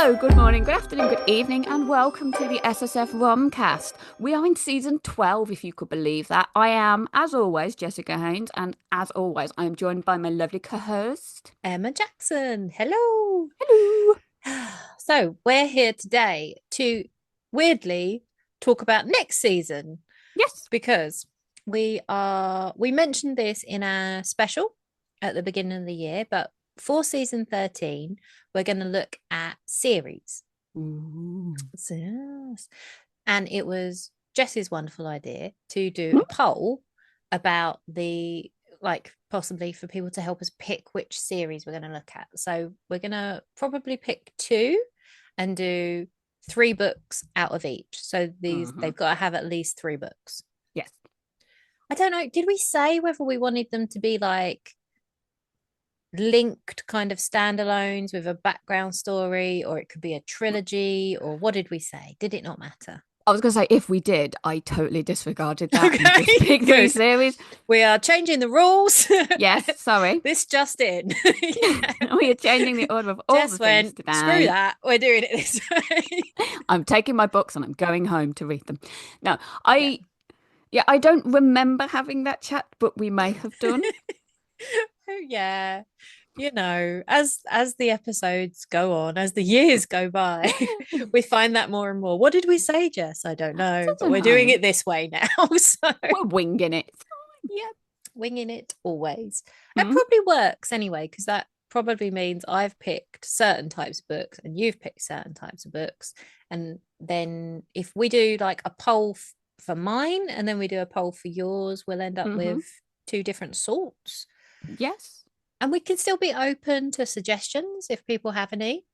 Hello, good morning, good afternoon, good evening, and welcome to the SSF Romcast. We are in season 12, if you could believe that. I am, as always, Jessica Haynes, and as always, I am joined by my lovely co-host, Emma Jackson. Hello. Hello. So, we're here today to weirdly talk about next season Yes. because we mentioned this in our special at the beginning of the year, but for season 13, we're going to look at series. Ooh. Yes. And it was Jess's wonderful idea to do Hmm? a poll about possibly for people to help us pick which series we're going to look at. So we're going to probably pick two and do three books out of each. So they've got to have at least three books. Yes. I don't know. Did we say whether we wanted them to be like linked kind of standalones with a background story, or it could be a trilogy, or what did we say? Did it not matter? I was going to say, if we did, I totally disregarded that and just Okay, picked three good. series. We are changing the rules. Yes, sorry. This just in. Yeah. We are changing the order of all the Jess things went, screw today. that. We're doing it this way. I'm taking my books and I'm going home to read them. No, Yeah. I don't remember having that chat, but we may have done. Oh yeah. As the episodes go on, as the years go by, we find that more and more. What did we say, Jess? I don't know, but don't we're doing know. it this way now. So We're winging it. yeah, winging it always. It Hmm? probably works anyway, because that probably means I've picked certain types of books and you've picked certain types of books. And then if we do like a poll for mine and then we do a poll for yours, we'll end up Hmm. with two different sorts. Yes. And we can still be open to suggestions if people have any.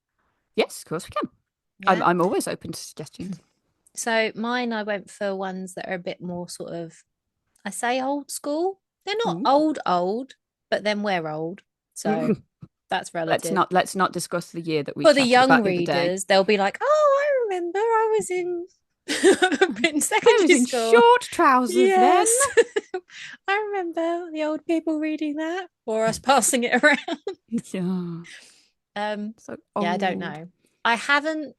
Yes, of course we can. I'm, Yeah. I'm always open to suggestions. So mine, I went for ones that are a bit more sort of, I say old school. They're not Ooh. old, but then we're old. So that's Let's relative. not discuss the year that we For the chatted young about the other day. readers, they'll be like, "Oh, I remember I was in in I was secondary in school. short trousers then. Yes, I remember the old people reading that or us passing it around." Yeah, so Yeah, I don't old. know. I haven't.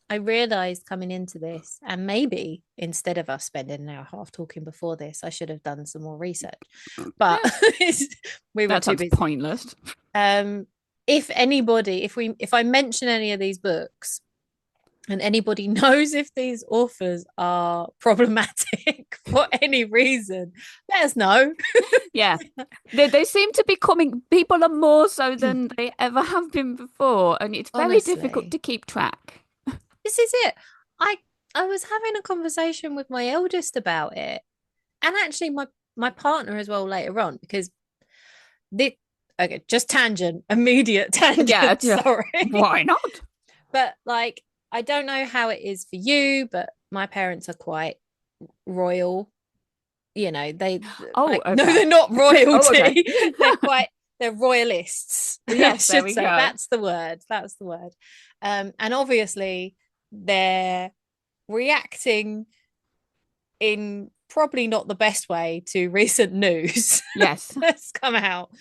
I realized coming into this, and maybe instead of us spending an hour and a half talking before this, I should have done some more research. But Yeah, we were that too sounds busy. pointless. Um, if I mention any of these books, and anybody knows if these authors are problematic for any reason, let us know. Yeah, they seem to be coming. People are more so than they ever have been before, and it's very difficult Honestly, to keep track. this is it. I I was having a conversation with my eldest about it, and actually my partner as well later on, because the okay, just tangent, immediate Yeah, tangent, yeah. sorry. Why not? But like I don't know how it is for you, but my parents are quite royal. They Oh, like no, okay. they're not Oh, okay. royalty. They're royalists. I Yes, there should we say go. that's the word. That's the word. And obviously they're reacting in probably not the best way to recent news Yes. that's come out,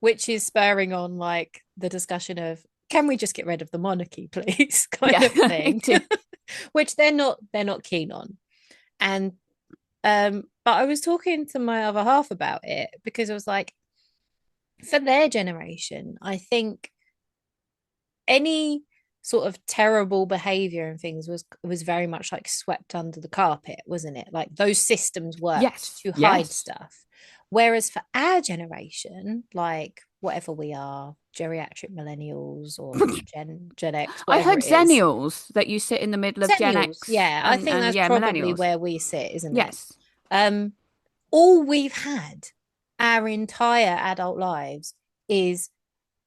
which is spurring on like the discussion of can we just get rid of the monarchy, please, kind Yeah. of thing, which they're not keen on. And but I was talking to my other half about it because I was like, for their generation, I think any sort of terrible behavior and things was very much like swept under the carpet, wasn't it? Like those systems worked Yes. to hide Yes. stuff. Whereas for our generation, like whatever we are, geriatric millennials or Gen X, I whatever heard it is. Xennials that you sit in the middle of Gen Zennials, X yeah, I think and that's yeah, probably millennials. where we sit, isn't it? Yes. Um, all we've had our entire adult lives is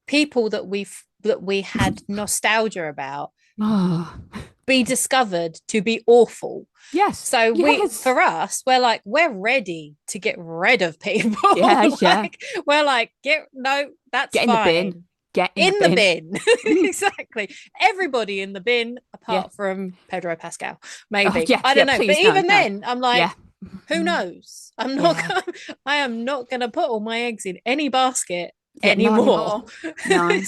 people that we had nostalgia about Oh, be discovered to be awful. yes. So Yes. for us, we're ready to get rid of people. Yeah, yeah. Like we're like, get no, that's Get in the bin. fine. Get in the In the bin. bin. Exactly. Everybody in the bin Yeah. apart from Pedro Pascal. Oh, Maybe. yes. I Yeah. don't know. But Please, no, even no. then, I'm Yeah. like, who knows? Yeah. I am not gonna put all my eggs in any basket Yeah. Not anymore. anymore. No.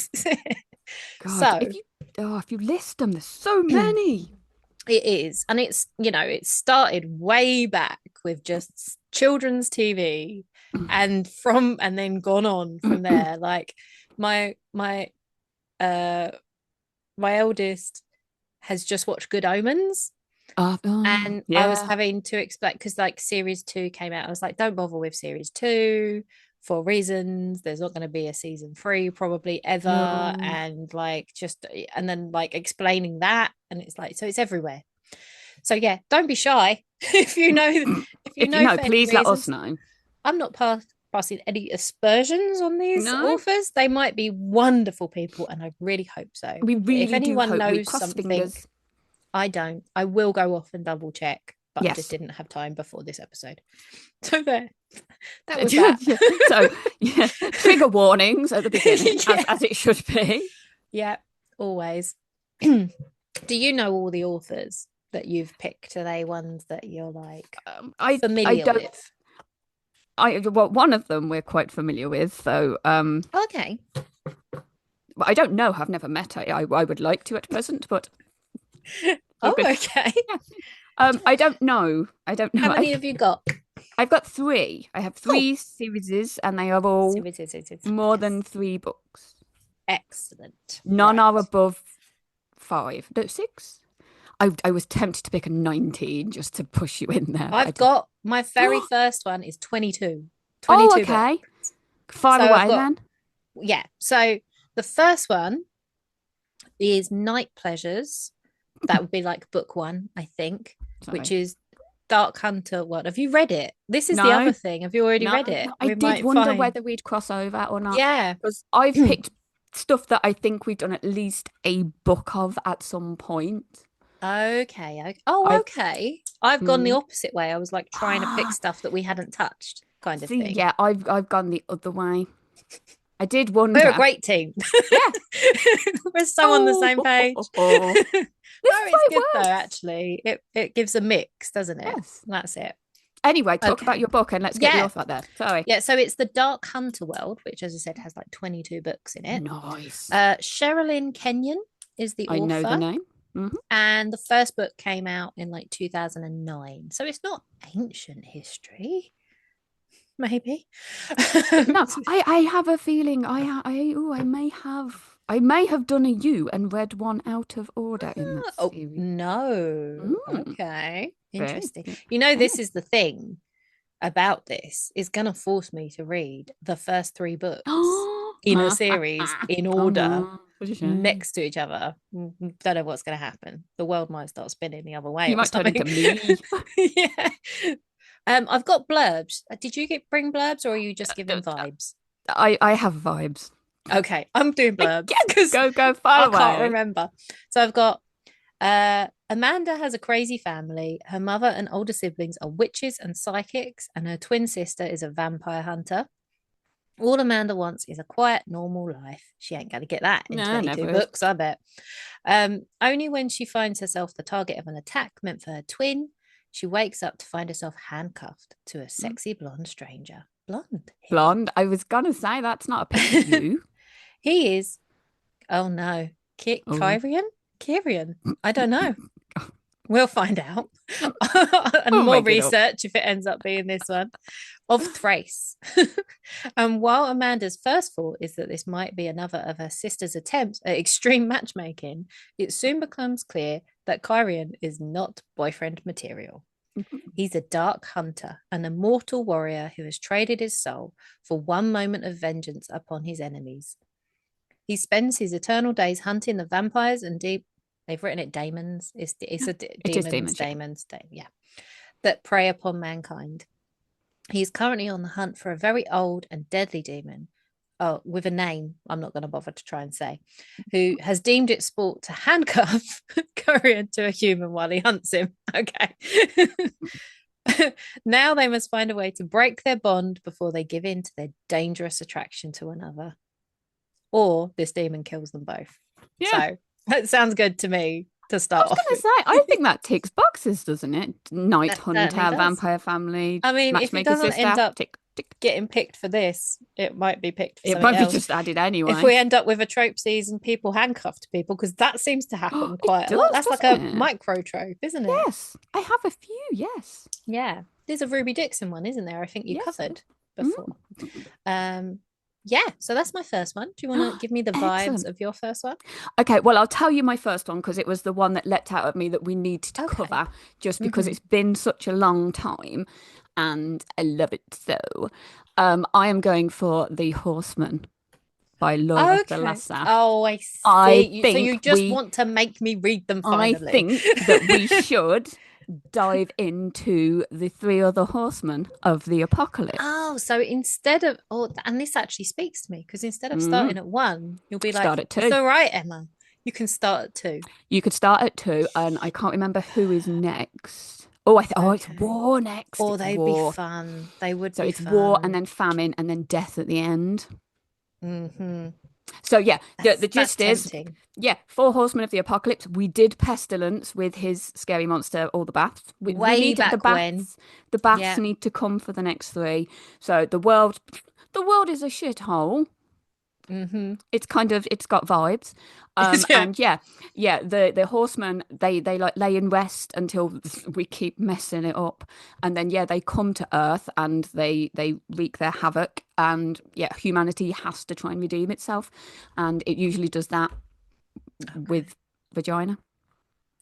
God. So if you list them, there's so many. It is. And it's, it started way back with just children's TV and then gone on from there. Like my uh my eldest has just watched Good Omens. And I was having to explain because like series 2 came out. I was like, don't bother with series 2 for reasons. There's not going to be a season 3 probably ever. No. And like and then like explaining that, and it's like, so it's everywhere. So yeah, don't be shy. if you know Please let us know. I'm not passing any aspersions on these No. authors. They might be wonderful people, and I really hope so. We really if anyone do hope. knows something, fingers. I don't. I will go off and double check, but I just didn't have time before this episode. So there. That was that. So yeah, trigger warnings at the beginning, as it should be. Yeah, always. Do you know all the authors that you've picked? Are they ones that you're like familiar with? Well, one of them we're quite familiar with, so okay. But I don't know. I've never met her. I would like to at present, but okay. I don't know. How many have you got? I've got 3. I have 3 series, and they are all more than 3 books. Excellent. None are above 5. No, 6. I was tempted to pick a 19 just to push you in there. I've got my very first one is 22. 22 okay. Books. Far away then. Yeah. So the first one is Night Pleasures. That would be like book 1, I think, which is Dark Hunter. What, have you read it? This is the other thing. Have you already read it? I did wonder whether we'd cross over or not. Yeah, because I've picked stuff that I think we've done at least a book of at some point. Okay. Okay. I've gone the opposite way. I was like trying to pick stuff that we hadn't touched, kind of thing. Yeah, I've gone the other way. I did wonder. We're a great team. Yeah, we're so on the same page. It's good though, actually. It gives a mix, doesn't it? Yes. That's it. Anyway, talk about your book and let's get you off out there. Sorry. Yeah, so it's the Dark Hunter World, which, as I said, has like 22 books in it. Nice. Sherilyn Kenyon is the author. I know the name. Mm-hmm. And the first book came out in like 2009. So it's not ancient history. Maybe. No, I have a feeling I may have done a U and read one out of order in that series. No. Okay. Interesting. This is the thing about this is going to force me to read the first 3 books in a series in order next to each other. Don't know what's going to happen. The world might start spinning the other way. You might turn into me. Yeah. I've got blurbs. Did you bring blurbs, or are you just giving vibes? I have vibes. Okay, I'm doing blurbs. Go far away. I can't remember. So I've got Amanda has a crazy family. Her mother and older siblings are witches and psychics, and her twin sister is a vampire hunter. All Amanda wants is a quiet, normal life. She ain't going to get that in 22 books, I bet. Only when she finds herself the target of an attack meant for her twin, she wakes up to find herself handcuffed to a sexy blonde stranger. Blonde. I was going to say that's not a picture of you. He is. Oh no. Kyrian? I don't know. We'll find out. And more research if it ends up being this one. Of Thrace. And while Amanda's first thought is that this might be another of her sister's attempts at extreme matchmaking, it soon becomes clear that Kyrian is not boyfriend material. He's a dark hunter, an immortal warrior who has traded his soul for one moment of vengeance upon his enemies. He spends his eternal days hunting the vampires and they've written it daemons. Daemons, yeah, that prey upon mankind. He's currently on the hunt for a very old and deadly demon, with a name I'm not going to bother to try and say, who has deemed it sport to handcuff Kyrian to a human while he hunts him. Okay. Now they must find a way to break their bond before they give in to their dangerous attraction to another. Or this demon kills them both. Yeah. So that sounds good to me to start off. I was going to say, I think that ticks boxes, doesn't it? Night hunter, vampire family. I mean, if it doesn't end up getting picked for this, it might be picked for It something might be else. just added If anyway. we end up with a trope season, people handcuffed people, because that seems to happen It quite a lot. does, That's like doesn't a it? micro trope, isn't it? Yes, I have a few. Yes, Yeah. There's a Ruby Dixon one, isn't there? I think you yes, covered mm. before. Um, yeah, so that's my first one. Do you want to give me the vibes Excellent. of your first one? Okay, well, I'll tell you my first one because it was the one that leapt out at me that we needed to Okay. cover just because Mm-hmm. it's been such a long time and I love it so. I am going for The Horseman by Laura Okay. Thalassa. Oh, I see. I You, so think you just we want to make me read them I finally. think that we should dive into the three other horsemen of the apocalypse. Oh, so instead of, oh, and this actually speaks to me, because instead of Mm. starting at one, you'll be Start like, at it's two. all right, Emma. You can start at two. You could start at two, and I can't remember who is next. Oh, it's Okay. war next. Oh, It's they'd be war. fun. They would So be it's war and fun. then famine and then death at the end. Hmm. So yeah, the That's gist is, tempting. yeah, four horsemen of the apocalypse. We did Pestilence with his scary monster, all the baths. We Way need the back when. baths. The baths Yeah. need to come for the next three. So the world is a shithole. Hmm. It's got vibes. Yeah. And yeah, the horsemen they like lay in rest until we keep messing it up, and then yeah, they come to Earth and they wreak their havoc, and yeah, humanity has to try and redeem itself, and it usually does that with vagina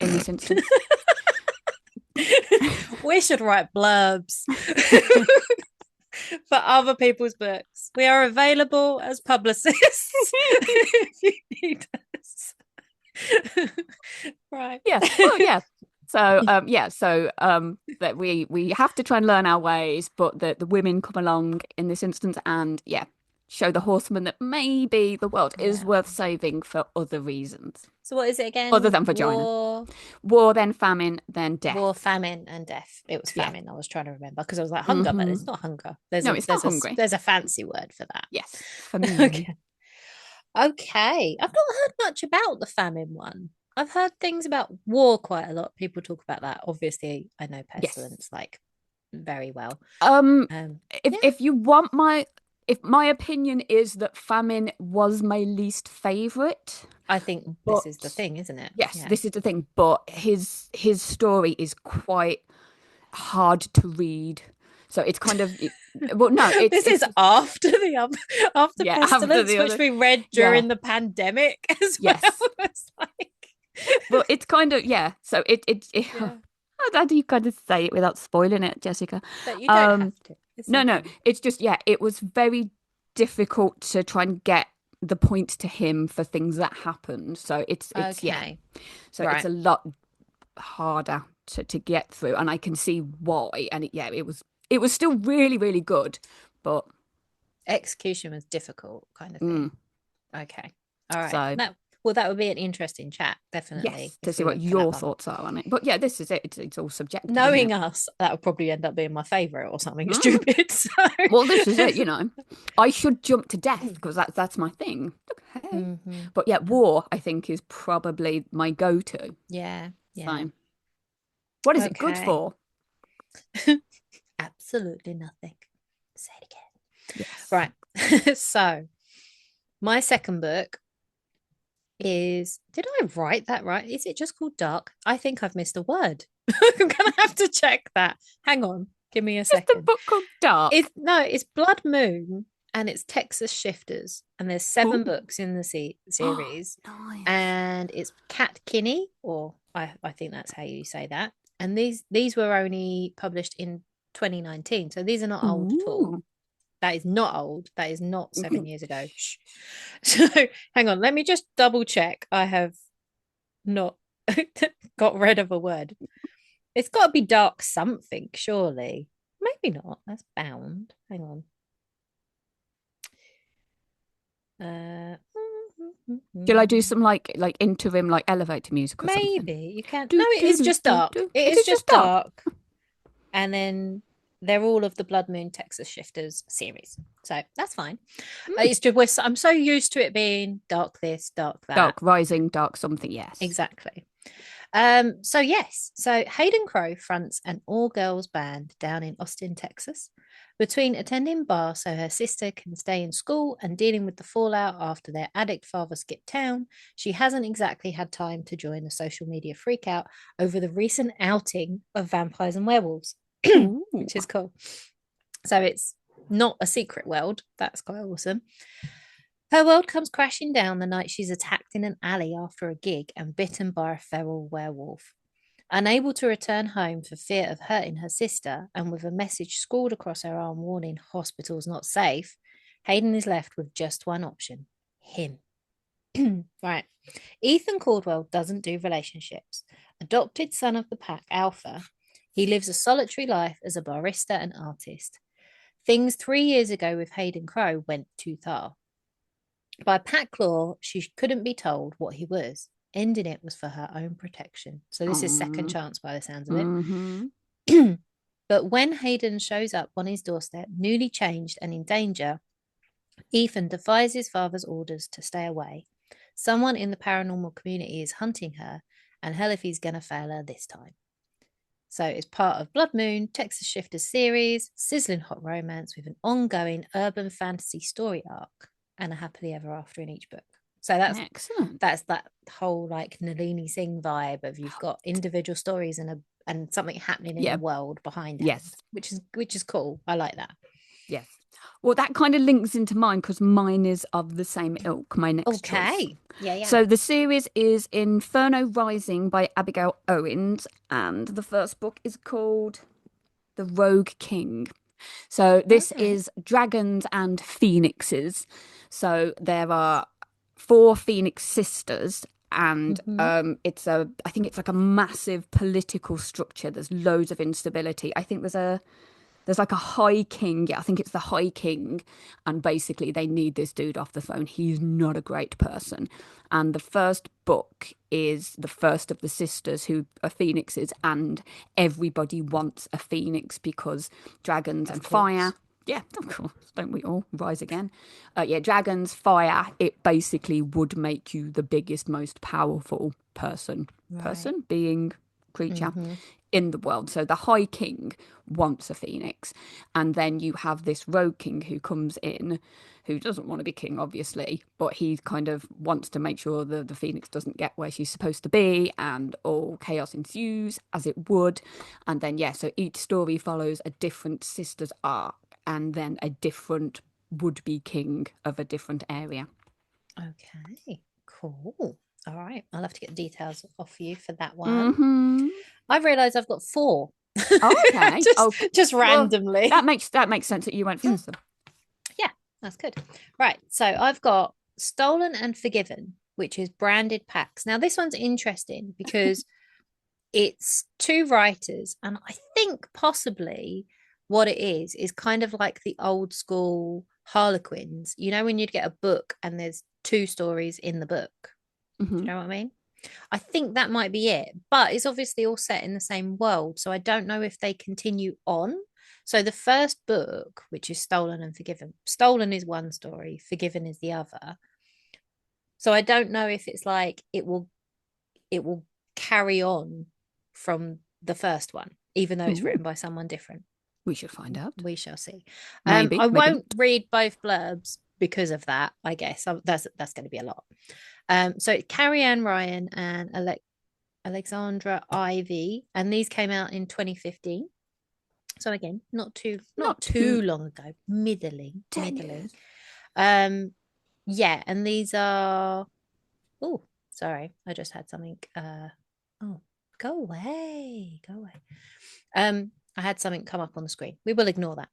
in this instance. We should write blurbs for other people's books. We are available as publicists if you need us. Right. Yeah, well, yeah. So that we have to try and learn our ways, but the women come along in this instance and yeah, show the horsemen that maybe the world is Yeah. worth saving for other reasons So what is it other again? than vagina. War, then famine, then War, death. famine, and death. It was Yeah. famine. I was trying to remember because I was like hunger, but it's Hmm. not hunger. There's No, a it's not there's a hungry. there's a fancy word for that. Yes, famine. Okay. Okay. I've not heard much about the famine one. I've heard things about war quite a lot. People talk about that. Obviously, I know Yes. pestilence like very well. Um, if Yeah, if you want my if my opinion is that famine was my least favorite, I think this is the but thing, isn't it? yes, Yeah. this is the thing, but his story is quite hard to read. So it's kind of well, no, This it's is after the after yeah, after pestilence, the which other we read yeah, during the pandemic as well. yes. It's like But it's kind of yeah, so it yeah, how do you kind of say it without spoiling it, Jessica? that you don't have Um to. It's no, okay. it's just yeah, it was very difficult to try and get the point to him for things that happened. So it's yeah. Okay. So it's Right. a lot harder to get through, and I can see why. And yeah, it was still really, really good, but Execution was difficult, kind of thing. mm, Okay. All right. so That would be an interesting chat, definitely, yes, to if see we what went for that your one. thoughts are on it. But yeah, this is it. It's all subjective, isn't Knowing it? us, that would probably end up being my favorite or something Mm. stupid. So Well, this is it. I should jump to death because that's my thing. Okay, Mhm. but yeah, war I think is probably my go-to. Yeah, yeah. So, what is it good Okay. for? Absolutely nothing. Say it again. Yes. Right. So my second book is, did I write that right? Is it just called Dark? I think I've missed a word. I'm gonna have to check that. Hang on, give me a Just a second. book called Dark. It's Blood Moon and it's Texas Shifters, and there's 7 Ooh. books in the series, Nice. and it's Kat Kinney, or I think that's how you say that. And these were only published in 2019, so these are not old at all. Ooh. That is not old. That is not 7 years ago. Shh. So hang on, let me just double check. I have not got rid of a word. It's got to be dark something, surely. Maybe not. That's bound. Hang on. Shall I do some like interim like elevator music or something? Maybe you can. Do, No, it do, is do, just do, dark. do. It Is is it just just dark? dark. And then they're all of the Blood Moon Texas Shifters series. So that's fine. It's just I'm so used to it being dark this, dark that. Dark rising, dark something. Yes. Exactly. So yes, so Hayden Crow fronts an all-girls band down in Austin, Texas, Between attending bar so her sister can stay in school and dealing with the fallout after their addict father skipped town, she hasn't exactly had time to join the social media freakout over the recent outing of vampires and werewolves, Ooh. which is cool. So it's not a secret world. That's quite awesome. Her world comes crashing down the night she's attacked in an alley after a gig and bitten by a feral werewolf. Unable to return home for fear of hurting her sister, and with a message scrawled across her arm warning hospital's not safe, Hayden is left with just one option: him. Right. Ethan Caldwell doesn't do relationships. Adopted son of the pack, Alpha, he lives a solitary life as a barista and artist. Things 3 years ago with Hayden Crowe went too far. By pack law, she couldn't be told what he was. Ending it was for her own protection. So this is second chance by the sounds of it. Mm-hmm. But when Hayden shows up on his doorstep, newly changed and in danger, Ethan defies his father's orders to stay away. Someone in the paranormal community is hunting her, and hell if he's going to fail her this time. So it's part of Blood Moon, Texas Shifters series, sizzling hot romance with an ongoing urban fantasy story arc and a happily ever after in each book. So that's excellent. That's that whole like Nalini Singh vibe of you've got individual stories and something happening in the world behind it. Yes. Which is cool. I like that. Yes. Well, that kind of links into mine because mine is of the same ilk, my next choice. Yeah. So the series is Inferno Rising by Abigail Owens, and the first book is called The Rogue King. So this is dragons and phoenixes. So there are 4 phoenix sisters, and I think it's like a massive political structure. There's loads of instability. I think there's like a high king. Yeah, I think it's the high king. And basically they need this dude off the throne. He's not a great person. And the first book is the first of the sisters who are phoenixes, and everybody wants a phoenix because dragons and fire. Yeah, of course. Don't we all rise again? Dragons, fire, it basically would make you the biggest, most powerful person, being creature in the world. So the High King wants a phoenix. And then you have this Rogue King who comes in, who doesn't want to be king, obviously, but he kind of wants to make sure that the phoenix doesn't get where she's supposed to be, and all chaos ensues, as it would. And then, so each story follows a different sister's arc, and then a different would-be king of a different area. Okay, cool. All right, I'll have to get details off you for that one. I've realised I've got 4. Okay. just randomly. Well, that makes sense that you went first. Yeah, that's good. Right, so I've got Stolen and Forgiven, which is branded packs. Now this one's interesting because it's 2 writers, and I think possibly what it is kind of like the old school Harlequins. You know, when you'd get a book and there's 2 stories in the book. Do you know what I mean? I think that might be it, but it's obviously all set in the same world, so I don't know if they continue on. So the first book, which is Stolen and Forgiven, Stolen is one story, Forgiven is the other. So I don't know if it's like it will carry on from the first one, even though it's written by someone different. We should find out. We shall see. Maybe. Won't read both blurbs because of that, I guess. That's going to be a lot. So Carrie Ann Ryan and Alexandra Ivy, and these came out in 2015. So again, not too long ago, middling. And these are. Oh, sorry, I just had something. Go away. I had something come up on the screen. We will ignore that.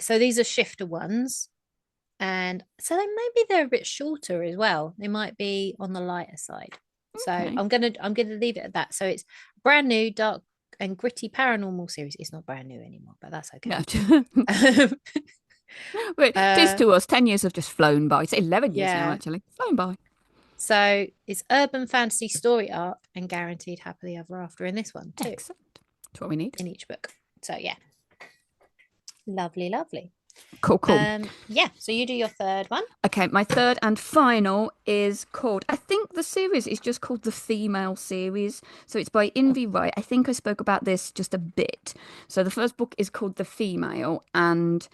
So these are shifter ones. And so they're a bit shorter as well. They might be on the lighter side. Okay. So I'm gonna leave it at that. So it's brand new, dark and gritty paranormal series. It's not brand new anymore, but that's okay. No. Wait, it is to us. 10 years have just flown by. It's 11 years now, actually. Flown by. So it's urban fantasy story arc and guaranteed happily ever after in this one too. Excellent. That's what we need in each book. So yeah, lovely. Cool, cool. Yeah, so you do your third one. Okay, my third and final is called, I think the series is just called The Female Series. So it's by Oh, Invi Wright. I think I spoke about this just a bit. So the first book is called The Female, and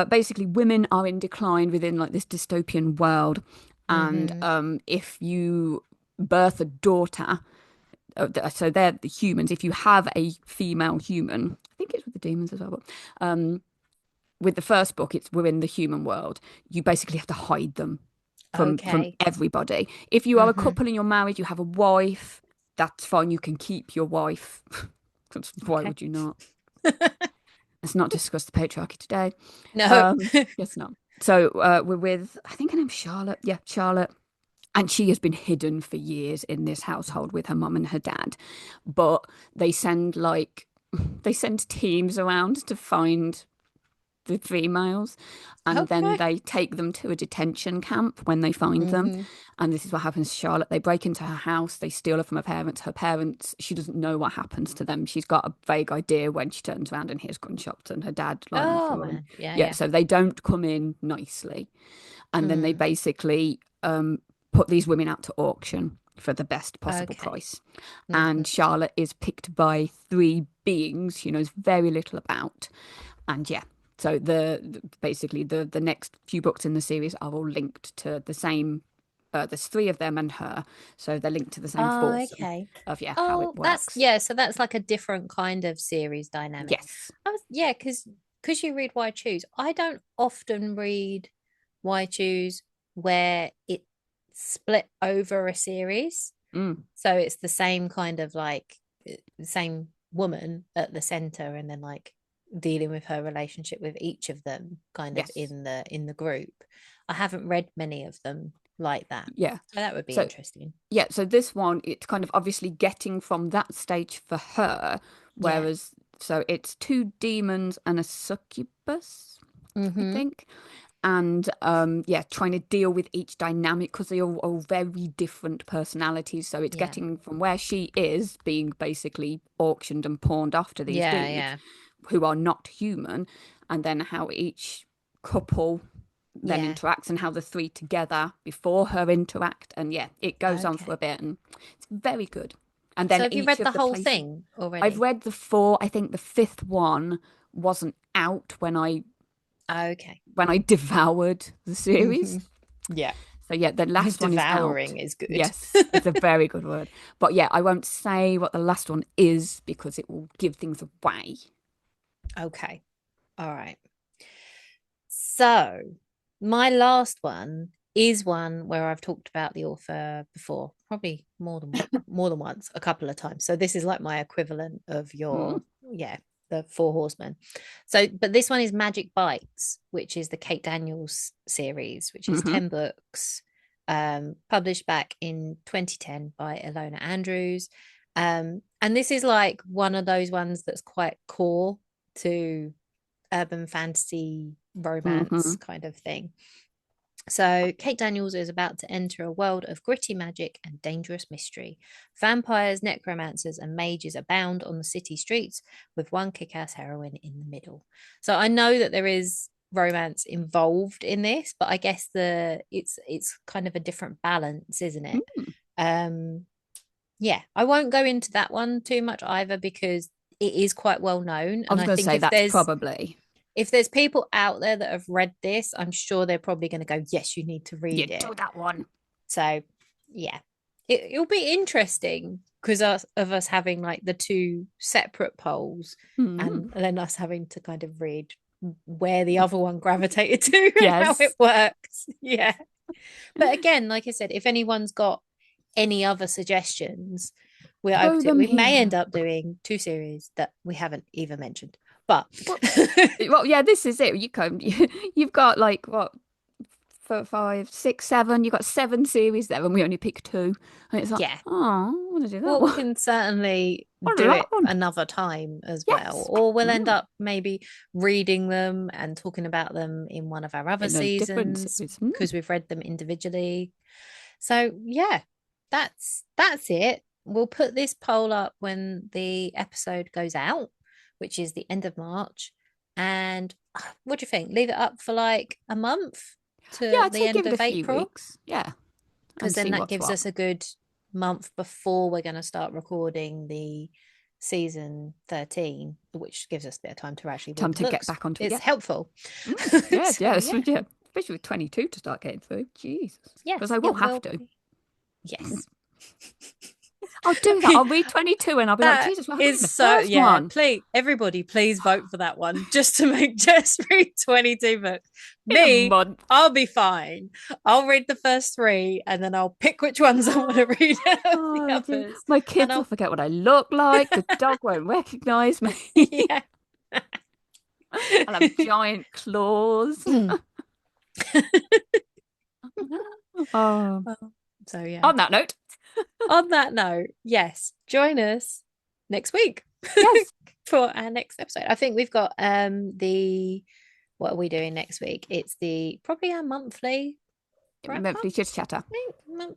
basically women are in decline within like this dystopian world. And mm-hmm. if you birth a daughter, so they're the humans, if you have a female human, I think it's with the demons as well, but with the first book, it's we're in the human world. You basically have to hide them from Okay. everybody. If you are a Mm-hmm. couple and you're married, you have a wife. That's fine. You can keep your wife. 'Cause why Okay. would you not? Let's not discuss the patriarchy today. No. Yes, not. So we're with, I think her name's Charlotte. Yeah, Charlotte. And she has been hidden for years in this household with her mum and her dad. But they send like they send teams around to find the females, and then Okay. they take them to a detention camp when they find them. Mm-hmm. And this is what happens to Charlotte. They break into her house, they steal her from her parents. Her parents, she doesn't know what happens to them. She's got a vague idea when she turns around and hears gunshots and her dad lying on the Oh floor. And man. Yeah, yeah, yeah. so they don't come in nicely. And then they Mm. basically put these women out to auction for the best possible Okay. price. Mm-hmm. And Charlotte is picked by three beings she knows very little about. And yeah, so basically the next few books in the series are all linked to the same. There's three of them and her, so they're linked to the same Oh, foursome okay. of yeah how it Oh, that's works. yeah, so that's like a different kind of series dynamic. Yes. I was yeah, because you read Why Choose. I don't often read Why Choose where it's split over a series. Mm, So it's the same kind of like the same woman at the center and then like dealing with her relationship with each of them kind of yes. in the group. I haven't read many of them like that. Yeah. So that would be So interesting. yeah. So this one, it's kind of obviously getting from that stage for her, Yeah. whereas so it's two demons and a succubus, I Mm-hmm. think. And yeah, trying to deal with each dynamic because they all very different personalities. So it's Yeah. getting from where she is being basically auctioned and pawned off to these Yeah, dudes yeah. who are not human, and then how each couple then Yeah. interacts and how the three together before her interact. And yeah, it goes on for a Okay. bit and it's very good. And So then have you each read of the the whole places thing I've already? read the four, I think the fifth one wasn't out Okay. when I devoured the series. Yeah. So yeah, the last one is out. Devouring is good. Yes, it's a very good word. But yeah, I won't say what the last one is because it will give things away. Okay. All right. So my last one is one where I've talked about the author before, probably more than once, a couple of times. So this is like my equivalent of Mm. your, yeah, the Four Horsemen. So, but this one is Magic Bites, which is the Kate Daniels series, which is Hmm. 10 books, published back in 2010 by Ilona Andrews. And this is like one of those ones that's quite core to urban fantasy Hmm. romance kind of thing. So, Kate Daniels is about to enter a world of gritty magic and dangerous mystery. Vampires, necromancers, and mages abound on the city streets, with one kick ass heroine in the middle. So, I know that there is romance involved in this, but I guess it's kind of a different balance, isn't it? Mm. Um, yeah, I won't go into that one too much either because it is quite well known. I And was I going to think say that's probably if there's people out there that have read this, I'm sure they're probably going to go, yes, you need to yeah, read it. do that one. So, yeah, it'll be interesting because of us having like the two separate polls Mm. and then us having to kind of read where the other one gravitated to and how it Yes, works. Yeah. But again, like I said, if anyone's got any other suggestions, we're open throw to it. them We may end here. up doing two series that we haven't even mentioned. But Well, well, yeah, this is it. You've got like what, four, five, six, seven. You've got seven series there, and we only pick two. And it's like, yeah, oh, I want to do that well, we one. can certainly What a do lot it one. another time as well, Yes. or we'll end Mm. up maybe reading them and talking about them in one of our other In a different seasons series. Mm. because we've read them individually. So yeah, that's it. We'll put this poll up when the episode goes out, which is the end of March, and what do you think? Leave it up for like a month Yeah, to I'd the say give end it a of few April, weeks. Yeah, because and then see that what's gives what. us a good month before we're going to start recording the season 13, which gives us a bit of time to actually read Time the to get books. back onto it. It's Yeah. helpful. Yeah, So, yeah, yeah, yeah. Especially with 22 to start getting through. Jesus. Because yes, I will it have will to. be. Yes. I'll do that. I'll read 22 and I'll be like, That Jesus, well, I haven't read is the so, first yeah. one Please, everybody, please vote for that one just to make Jess read 22 books. in a Me, month. I'll be fine. I'll read the first three and then I'll pick which ones I want to read out of the Oh, dear. others. My And kids will I'll, forget what I look like. The dog won't recognize me. yeah. I'll have giant claws. Oh, So, yeah. on that note, On that note, yes, join us next week yes, for our next episode. I think we've got the what are we doing next week? It's the probably our monthly wrap up. monthly chitter I chatter. think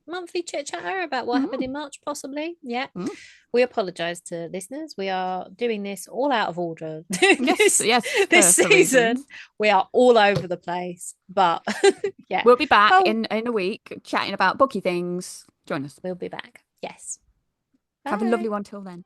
monthly chit chatter about what happened in March, possibly. Yeah. Mm. We apologize to listeners. We are doing this all out of order. Yes, yes, this for season, reasons. we are all over the place. But yeah. We'll be back Oh, in a week chatting about booky things. Join us. we'll be back. Yes. Have a lovely Bye. one till then.